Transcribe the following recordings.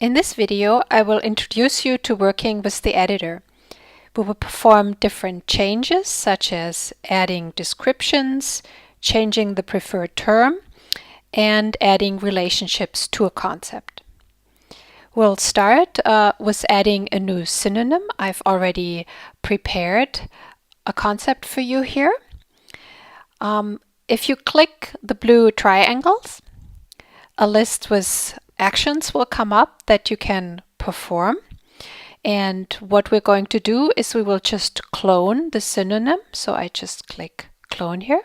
In this video, I will introduce you to working with the editor. We will perform different changes, such as adding descriptions, changing the preferred term, and adding relationships to a concept. We'll start with adding a new synonym. I've already prepared a concept for you here. If you click the blue triangles, a list with actions will come up that you can perform. And what we're going to do is we will just clone the synonym. So I just click clone here.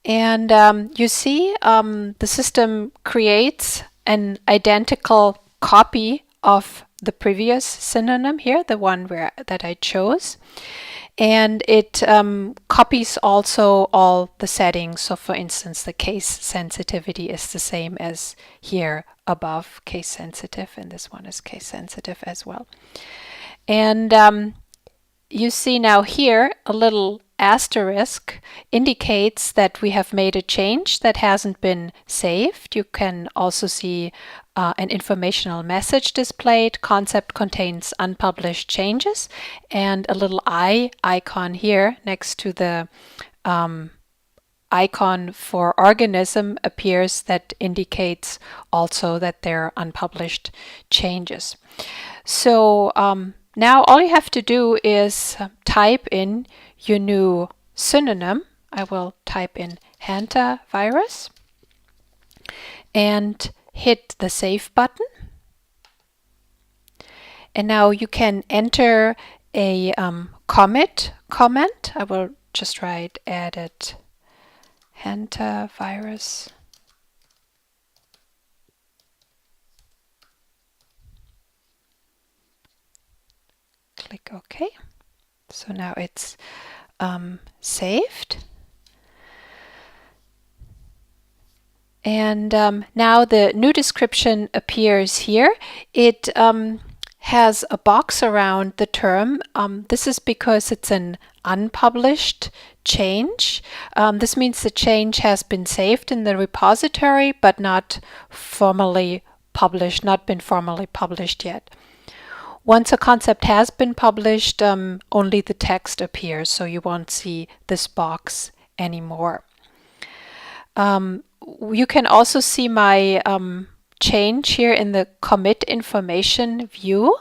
And you see the system creates an identical copy of the previous synonym here, the one that I chose. And it copies also all the settings. So for instance, the case sensitivity is the same as here above, case sensitive, and this one is case sensitive as well. And you see now here a little asterisk indicates that we have made a change that hasn't been saved. You can also see an informational message displayed. Concept contains unpublished changes, and a little eye icon here next to the icon for organism appears that indicates also that there are unpublished changes. So now all you have to do is type in your new synonym. I will type in hantavirus and hit the save button. And now you can enter a commit comment. I will just write added hantavirus. Click OK. So now it's saved. And now the new description appears here. It has a box around the term. This is because it's an unpublished change. This means the change has been saved in the repository but not formally published, not been formally published yet. Once a concept has been published, only the text appears, so you won't see this box anymore. You can also see my change here in the commit information view.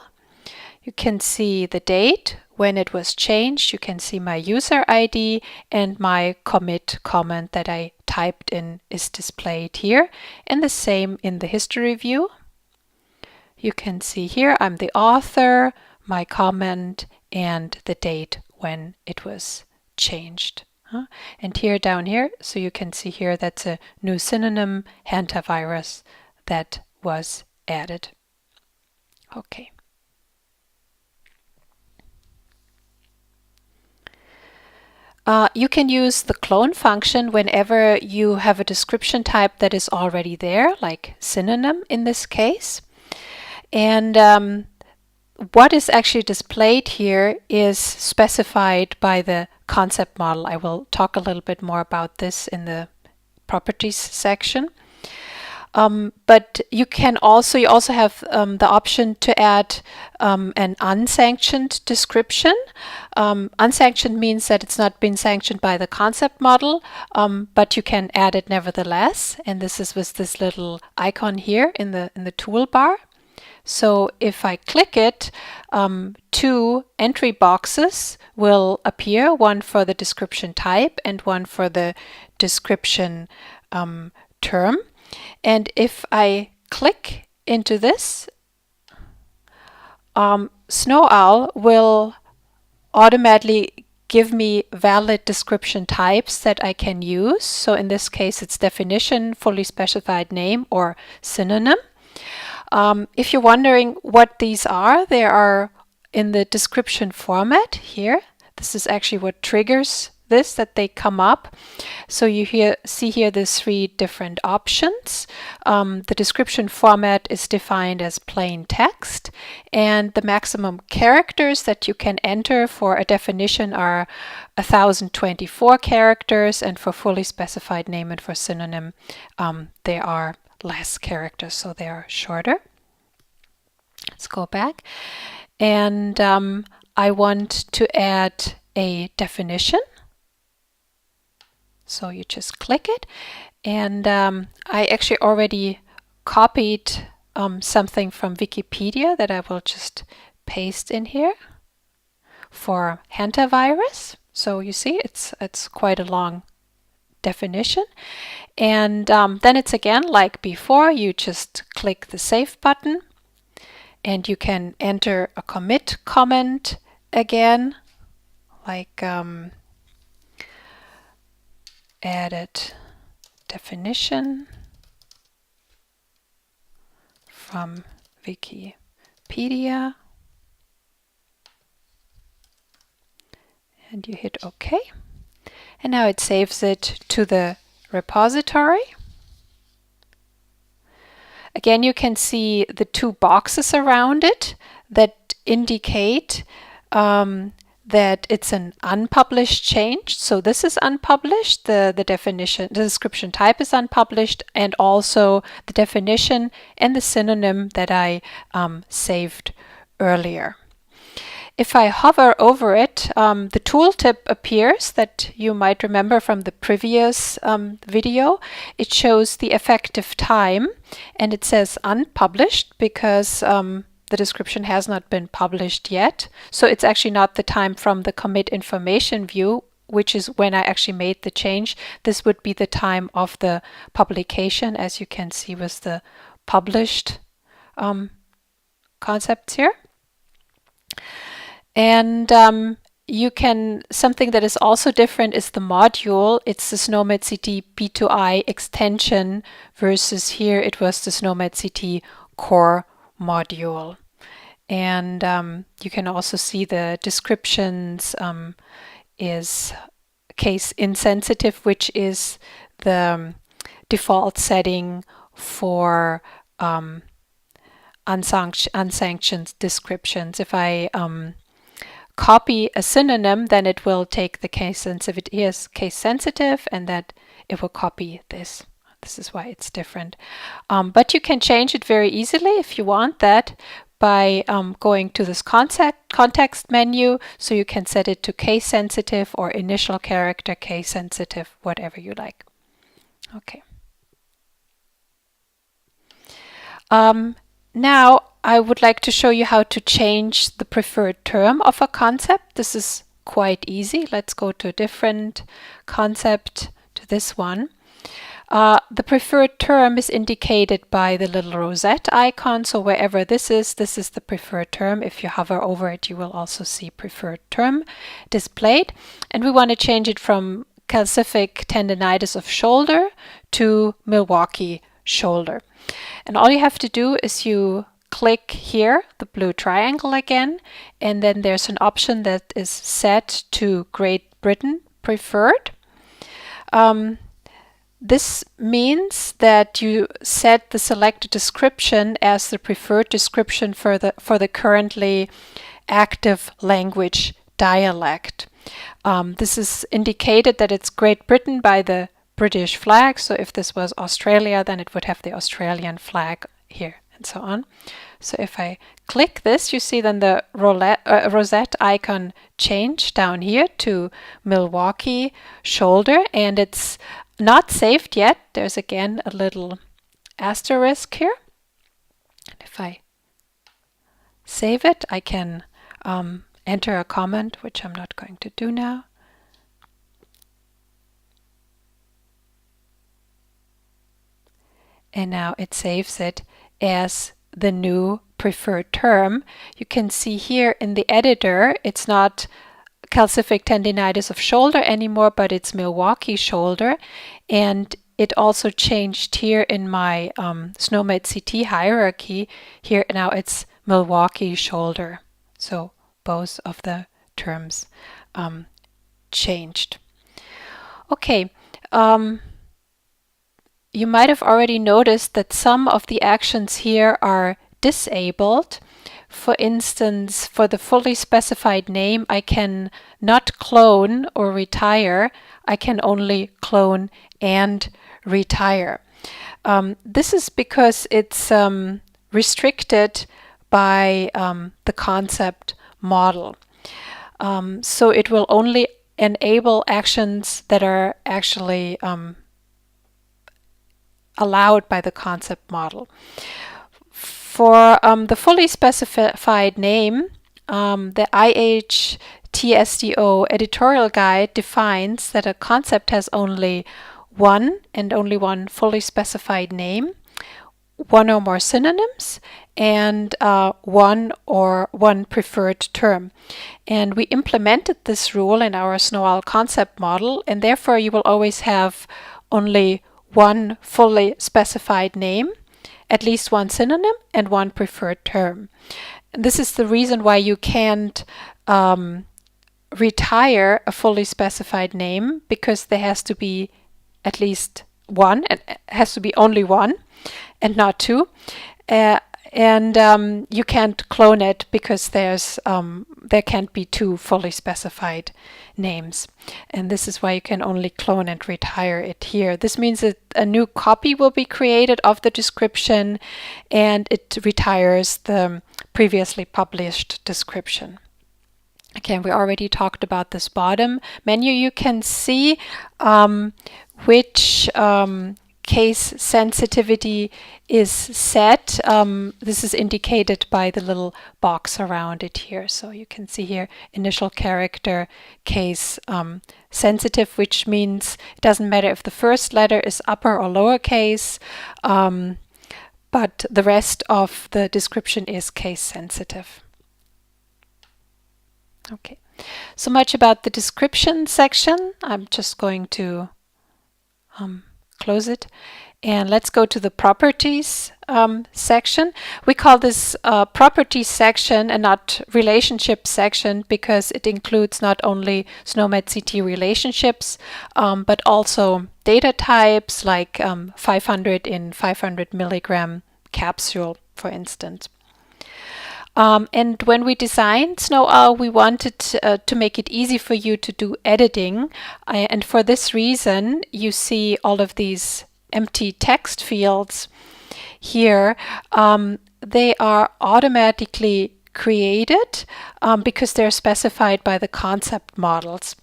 You can see the date when it was changed. You can see my user ID, and my commit comment that I typed in is displayed here, and the same in the history view. You can see here I'm the author, my comment, and the date when it was changed. And here down here, so you can see here that's a new synonym, hantavirus, that was added. Okay. You can use the clone function whenever you have a description type that is already there, like synonym in this case. And what is actually displayed here is specified by the concept model. I will talk a little bit more about this in the properties section. But you also have the option to add an unsanctioned description. Unsanctioned means that it's not been sanctioned by the concept model, but you can add it nevertheless. And this is with this little icon here in the toolbar. So if I click it, two entry boxes will appear, one for the description type and one for the description term. And if I click into this, SNOWOWL will automatically give me valid description types that I can use. So in this case, it's definition, fully specified name, or synonym. If you're wondering what these are, they are in the description format here. This is actually what triggers this, that they come up. So you see here the three different options. The description format is defined as plain text, and the maximum characters that you can enter for a definition are 1024 characters, and for fully specified name and for synonym, they are less characters, so they are shorter. Let's go back. And I want to add a definition. So you just click it. And I actually already copied something from Wikipedia that I will just paste in here for hantavirus. So you see, it's quite a long definition. And then it's again like before, you just click the Save button and you can enter a commit comment again, like added definition from Wikipedia. And you hit OK. And now it saves it to the repository. Again, you can see the two boxes around it that indicate that it's an unpublished change. So this is unpublished, the definition, the description type is unpublished, and also the definition and the synonym that I saved earlier. If I hover over it, the tooltip appears that you might remember from the previous video. It shows the effective time, and it says unpublished because the description has not been published yet. So it's actually not the time from the commit information view, which is when I actually made the change. This would be the time of the publication, as you can see with the published concepts here. And something that is also different is the module. It's the Sno-Med Ct B2I extension versus here it was the Sno-Med Ct core module. And you can also see the descriptions is case insensitive, which is the default setting for unsanctioned descriptions. If I copy a synonym, then it will take the case sensitive. It is case sensitive, and that it will copy this. This is why it's different. But you can change it very easily if you want that by going to this context menu. So you can set it to case sensitive or initial character case sensitive, whatever you like. Okay. Now I would like to show you how to change the preferred term of a concept. This is quite easy. Let's go to a different concept, to this one. The preferred term is indicated by the little rosette icon. So wherever this is the preferred term. If you hover over it, you will also see preferred term displayed. And we want to change it from calcific tendinitis of shoulder to Milwaukee shoulder. And all you have to do is you click here, the blue triangle again, and then there's an option that is set to Great Britain preferred. This means that you set the selected description as the preferred description for the currently active language dialect. This is indicated that it's Great Britain by the British flag. So if this was Australia, then it would have the Australian flag here, and so on. So if I click this, you see then the rosette icon change down here to Milwaukee shoulder, and it's not saved yet. There's again a little asterisk here. If I save it, I can enter a comment, which I'm not going to do now. And now it saves it as the new preferred term. You can see here in the editor, it's not calcific tendinitis of shoulder anymore, but it's Milwaukee shoulder. And it also changed here in my Sno-Med Ct hierarchy. Here now it's Milwaukee shoulder. So both of the terms changed. Okay. You might have already noticed that some of the actions here are disabled. For instance, for the fully specified name, I can not clone or retire. I can only clone and retire. This is because it's restricted by the concept model. So it will only enable actions that are actually allowed by the concept model. For the fully specified name, the IHTSDO editorial guide defines that a concept has only one and only one fully specified name, one or more synonyms, and one preferred term. And we implemented this rule in our SNOAL concept model, and therefore you will always have only one fully specified name, at least one synonym, and one preferred term. And this is the reason why you can't retire a fully specified name, because there has to be at least one, it has to be only one and not two. And you can't clone it because there can't be two fully specified names. And this is why you can only clone and retire it here. This means that a new copy will be created of the description, and it retires the previously published description. Again, we already talked about this bottom menu. You can see which case sensitivity is set. This is indicated by the little box around it here. So you can see here initial character case sensitive, which means it doesn't matter if the first letter is upper or lowercase, but the rest of the description is case sensitive. Okay, so much about the description section. I'm just going to close it. And let's go to the properties section. We call this properties section and not relationship section because it includes not only Sno-Med Ct relationships, but also data types like 500 in 500 milligram capsule, for instance. And when we designed SNOAL, we wanted to make it easy for you to do editing. And for this reason, you see all of these empty text fields here. They are automatically created because they're specified by the concept models.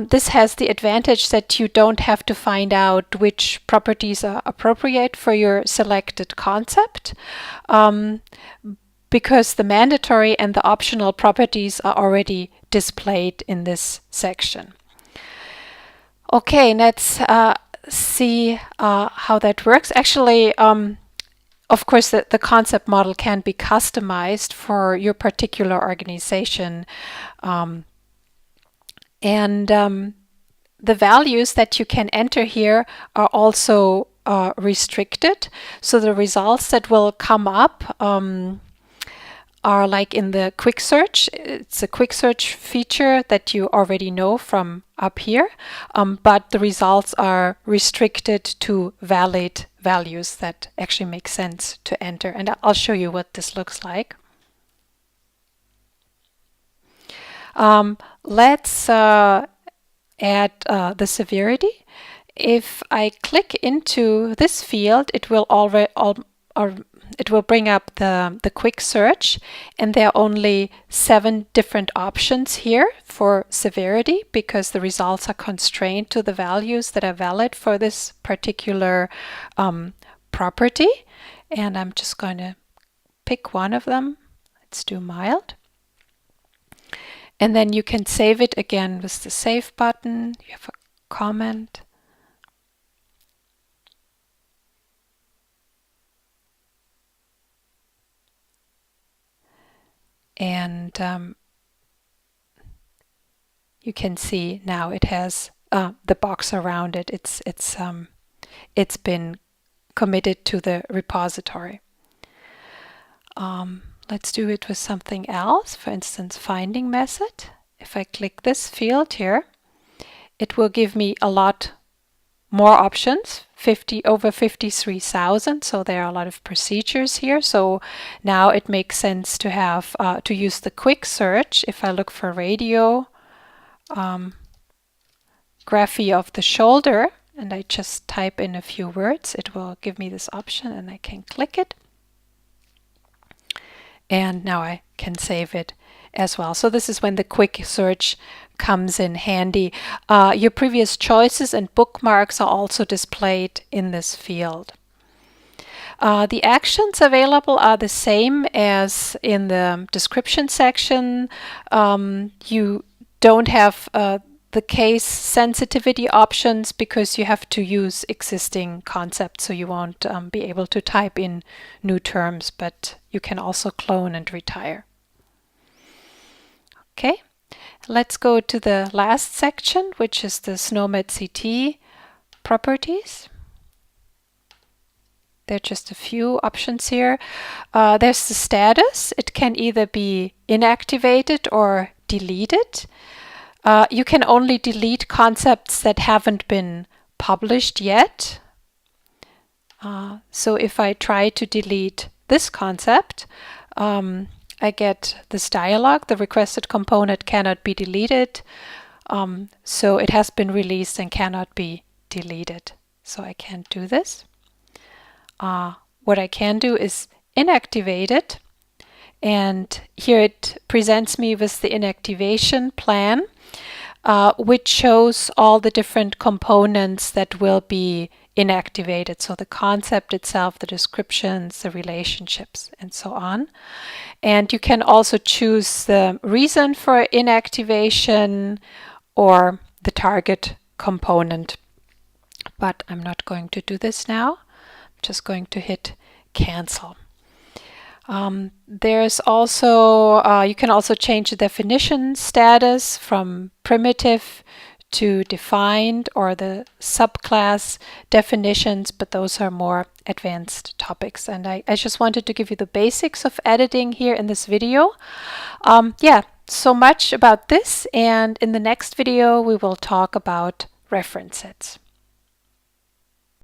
This has the advantage that you don't have to find out which properties are appropriate for your selected concept, because the mandatory and the optional properties are already displayed in this section. Okay, let's see how that works. Actually, of course, the concept model can be customized for your particular organization. The values that you can enter here are also restricted. So the results that will come up are like in the quick search. It's a quick search feature that you already know from up here, but the results are restricted to valid values that actually make sense to enter. And I'll show you what this looks like. Let's add the severity. If I click into this field, it will it will bring up the quick search, and there are only 7 different options here for severity because the results are constrained to the values that are valid for this particular property. And I'm just going to pick one of them. Let's do mild. And then you can save it again with the save button. You have a comment. And you can see now it has the box around it. It's been committed to the repository. Let's do it with something else. For instance, finding method. If I click this field here, it will give me a lot more options, over 53,000. So there are a lot of procedures here. So now it makes sense to have to use the quick search. If I look for radio, graphy of the shoulder, and I just type in a few words, it will give me this option and I can click it. And now I can save it as well. So this is when the quick search comes in handy. Your previous choices and bookmarks are also displayed in this field. The actions available are the same as in the description section. You don't have the case sensitivity options because you have to use existing concepts, so you won't be able to type in new terms, but you can also clone and retire. Okay, let's go to the last section, which is the Sno-Med Ct Properties. There are just a few options here. There's the status. It can either be inactivated or deleted. You can only delete concepts that haven't been published yet. So if I try to delete this concept, I get this dialog: the requested component cannot be deleted. So it has been released and cannot be deleted. So I can't do this. What I can do is inactivate it. And here it presents me with the inactivation plan, which shows all the different components that will be inactivated. So the concept itself, the descriptions, the relationships, and so on. And you can also choose the reason for inactivation or the target component. But I'm not going to do this now. I'm just going to hit cancel. There's also, you can also change the definition status from primitive to defined, or the subclass definitions, but those are more advanced topics. And I just wanted to give you the basics of editing here in this video. Yeah, so much about this, and in the next video we will talk about reference sets.